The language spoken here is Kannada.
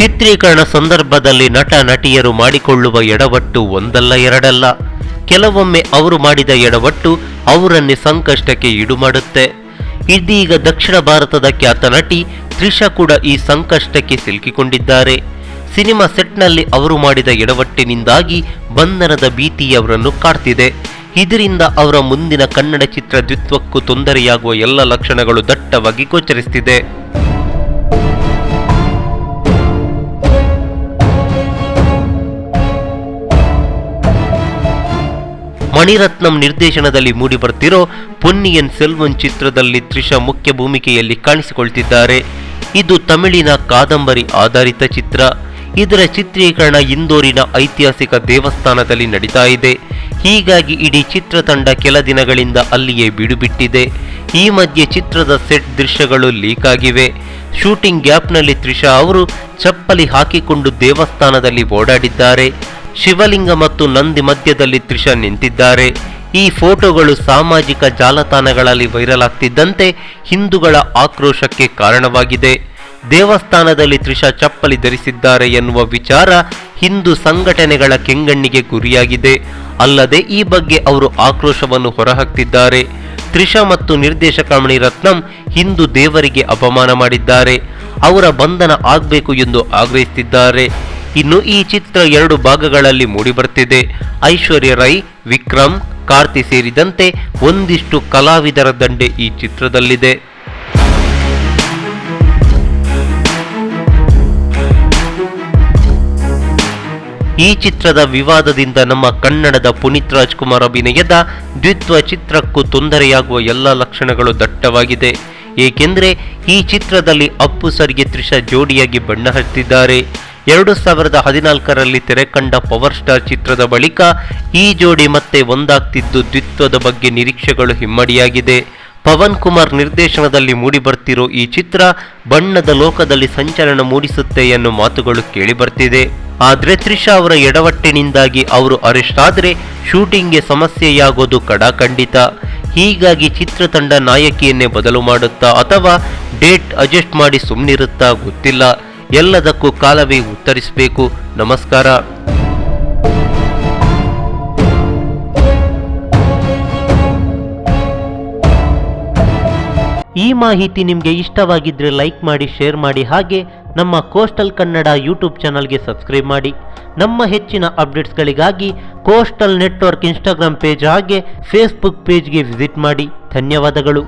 ಚಿತ್ರೀಕರಣ ಸಂದರ್ಭದಲ್ಲಿ ನಟ ನಟಿಯರು ಮಾಡಿಕೊಳ್ಳುವ ಎಡವಟ್ಟು ಒಂದಲ್ಲ ಎರಡಲ್ಲ. ಕೆಲವೊಮ್ಮೆ ಅವರು ಮಾಡಿದ ಎಡವಟ್ಟು ಅವರನ್ನೇ ಸಂಕಷ್ಟಕ್ಕೆ ಈಡು ಮಾಡುತ್ತೆ. ಇದೀಗ ದಕ್ಷಿಣ ಭಾರತದ ಖ್ಯಾತ ನಟಿ ತ್ರಿಷಾ ಕೂಡ ಈ ಸಂಕಷ್ಟಕ್ಕೆ ಸಿಲುಕಿಕೊಂಡಿದ್ದಾರೆ. ಸಿನಿಮಾ ಸೆಟ್ನಲ್ಲಿ ಅವರು ಮಾಡಿದ ಎಡವಟ್ಟಿನಿಂದಾಗಿ ಬಂಧನದ ಭೀತಿ ಅವರನ್ನು ಕಾಡ್ತಿದೆ. ಇದರಿಂದ ಅವರ ಮುಂದಿನ ಕನ್ನಡ ಚಿತ್ರ ದ್ವಿತ್ವಕ್ಕೂ ತೊಂದರೆಯಾಗುವ ಎಲ್ಲ ಲಕ್ಷಣಗಳು ದಟ್ಟವಾಗಿ ಗೋಚರಿಸುತ್ತಿದೆ. ಮಣಿರತ್ನಂ ನಿರ್ದೇಶನದಲ್ಲಿ ಮೂಡಿಬರ್ತಿರೋ ಪೊನ್ನಿಯಿನ್ ಸೆಲ್ವನ್ ಚಿತ್ರದಲ್ಲಿ ತ್ರಿಷಾ ಮುಖ್ಯ ಭೂಮಿಕೆಯಲ್ಲಿ ಕಾಣಿಸಿಕೊಳ್ತಿದ್ದಾರೆ. ಇದು ತಮಿಳಿನ ಕಾದಂಬರಿ ಆಧಾರಿತ ಚಿತ್ರ. ಇದರ ಚಿತ್ರೀಕರಣ ಇಂದೋರಿನ ಐತಿಹಾಸಿಕ ದೇವಸ್ಥಾನದಲ್ಲಿ ನಡೀತಾ ಇದೆ. ಹೀಗಾಗಿ ಇಡೀ ಚಿತ್ರತಂಡ ಕೆಲ ದಿನಗಳಿಂದ ಅಲ್ಲಿಯೇ ಬಿಡುಬಿಟ್ಟಿದೆ. ಈ ಮಧ್ಯೆ ಚಿತ್ರದ ಸೆಟ್ ದೃಶ್ಯಗಳು ಲೀಕ್ ಆಗಿವೆ. ಶೂಟಿಂಗ್ ಗ್ಯಾಪ್ನಲ್ಲಿ ತ್ರಿಷಾ ಅವರು ಚಪ್ಪಲಿ ಹಾಕಿಕೊಂಡು ದೇವಸ್ಥಾನದಲ್ಲಿ ಓಡಾಡಿದ್ದಾರೆ. ಶಿವಲಿಂಗ ಮತ್ತು ನಂದಿ ಮಧ್ಯದಲ್ಲಿ ತ್ರಿಷಾ ನಿಂತಿದ್ದಾರೆ. ಈ ಫೋಟೋಗಳು ಸಾಮಾಜಿಕ ಜಾಲತಾಣಗಳಲ್ಲಿ ವೈರಲ್ ಆಗ್ತಿದ್ದಂತೆ ಹಿಂದೂಗಳ ಆಕ್ರೋಶಕ್ಕೆ ಕಾರಣವಾಗಿದೆ. ದೇವಸ್ಥಾನದಲ್ಲಿ ತ್ರಿಷಾ ಚಪ್ಪಲಿ ಧರಿಸಿದ್ದಾರೆ ಎನ್ನುವ ವಿಚಾರ ಹಿಂದೂ ಸಂಘಟನೆಗಳ ಕೆಂಗಣ್ಣಿಗೆ ಗುರಿಯಾಗಿದೆ. ಅಲ್ಲದೆ ಈ ಬಗ್ಗೆ ಅವರು ಆಕ್ರೋಶವನ್ನು ಹೊರಹಾಕ್ತಿದ್ದಾರೆ. ತ್ರಿಷಾ ಮತ್ತು ನಿರ್ದೇಶಕ ಮಣಿರತ್ನಂ ಹಿಂದೂ ದೇವರಿಗೆ ಅಪಮಾನ ಮಾಡಿದ್ದಾರೆ. ಅವರ ಬಂಧನ ಆಗಬೇಕು ಎಂದು ಆಗ್ರಹಿಸುತ್ತಿದ್ದಾರೆ. ಇನ್ನು ಈ ಚಿತ್ರ 2 ಭಾಗಗಳಲ್ಲಿ ಮೂಡಿಬರ್ತಿದೆ. ಐಶ್ವರ್ಯ ರೈ, ವಿಕ್ರಮ್, ಕಾರ್ತಿ ಸೇರಿದಂತೆ ಒಂದಿಷ್ಟು ಕಲಾವಿದರ ದಂಡೆ ಈ ಚಿತ್ರದಲ್ಲಿದೆ. ಈ ಚಿತ್ರದ ವಿವಾದದಿಂದ ನಮ್ಮ ಕನ್ನಡದ ಪುನೀತ್ ರಾಜ್ಕುಮಾರ್ ಅಭಿನಯದ ದ್ವಿತ್ವ ಚಿತ್ರಕ್ಕೂ ತೊಂದರೆಯಾಗುವ ಎಲ್ಲ ಲಕ್ಷಣಗಳು ದಟ್ಟವಾಗಿದೆ. ಏಕೆಂದರೆ ಈ ಚಿತ್ರದಲ್ಲಿ ಅಪ್ಪು ಸರ್ಗೆ ತ್ರಿಷಾ ಜೋಡಿಯಾಗಿ ಬಣ್ಣ ಹಚ್ಚಿದ್ದಾರೆ. 2014ರಲ್ಲಿ ತೆರೆಕಂಡ ಪವರ್ ಸ್ಟಾರ್ ಚಿತ್ರದ ಬಳಿಕ ಈ ಜೋಡಿ ಮತ್ತೆ ಒಂದಾಗ್ತಿದ್ದು ದ್ವಿತ್ವದ ಬಗ್ಗೆ ನಿರೀಕ್ಷೆಗಳು ಹಿಮ್ಮಡಿಯಾಗಿದೆ. ಪವನ್ ಕುಮಾರ್ ನಿರ್ದೇಶನದಲ್ಲಿ ಮೂಡಿಬರ್ತಿರೋ ಈ ಚಿತ್ರ ಬಣ್ಣದ ಲೋಕದಲ್ಲಿ ಸಂಚಲನ ಮೂಡಿಸುತ್ತೆ ಎನ್ನುವ ಮಾತುಗಳು ಕೇಳಿಬರ್ತಿದೆ. ಆದರೆ ತ್ರಿಷಾ ಅವರ ಎಡವಟ್ಟಿನಿಂದಾಗಿ ಅವರು ಅರೆಸ್ಟ್ ಆದರೆ ಶೂಟಿಂಗ್ಗೆ ಸಮಸ್ಯೆಯಾಗೋದು ಖಡಾಖಂಡಿತ. ಹೀಗಾಗಿ ಚಿತ್ರತಂಡ ನಾಯಕಿಯನ್ನೇ ಬದಲು ಮಾಡುತ್ತಾ ಅಥವಾ ಡೇಟ್ ಅಡ್ಜಸ್ಟ್ ಮಾಡಿ ಸುಮ್ಮನಿರುತ್ತಾ ಗೊತ್ತಿಲ್ಲ. ಎಲ್ಲದಕ್ಕೂ ಕಾಲವೇ ಉತ್ತರಿಸಬೇಕು. ನಮಸ್ಕಾರ. ಈ ಮಾಹಿತಿ ನಿಮಗೆ ಇಷ್ಟವಾಗಿದ್ದರೆ ಲೈಕ್ ಮಾಡಿ, ಶೇರ್ ಮಾಡಿ, ಹಾಗೆ ನಮ್ಮ ಕೋಸ್ಟಲ್ ಕನ್ನಡ ಯೂಟ್ಯೂಬ್ ಚಾನಲ್ಗೆ ಸಬ್ಸ್ಕ್ರೈಬ್ ಮಾಡಿ. ನಮ್ಮ ಹೆಚ್ಚಿನ ಅಪ್ಡೇಟ್ಸ್ಗಳಿಗಾಗಿ ಕೋಸ್ಟಲ್ ನೆಟ್ವರ್ಕ್ ಇನ್ಸ್ಟಾಗ್ರಾಮ್ ಪೇಜ್ ಹಾಗೆ ಫೇಸ್ಬುಕ್ ಪೇಜ್ಗೆ ವಿಸಿಟ್ ಮಾಡಿ. ಧನ್ಯವಾದಗಳು.